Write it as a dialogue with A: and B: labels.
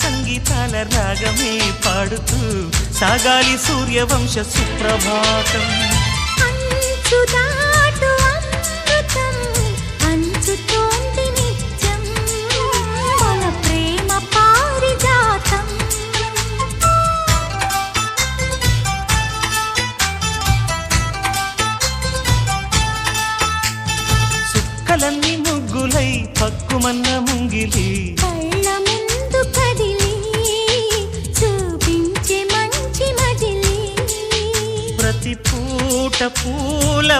A: సంగీతాల రాగమే పాడుతూ సాగాలి సూర్యవంశ సుప్రభాతం.
B: అంచుదాటు అమృతం అంచుతోంది నిత్యం మన ప్రేమ పారిజాతం.
A: సుక్కలన్నీ ముగ్గులై పక్కుమన్న ముంగిలి
B: కళ్ళ ముందు కదిలి చూపించే మంచి మజిలి
A: ప్రతి పూట పూల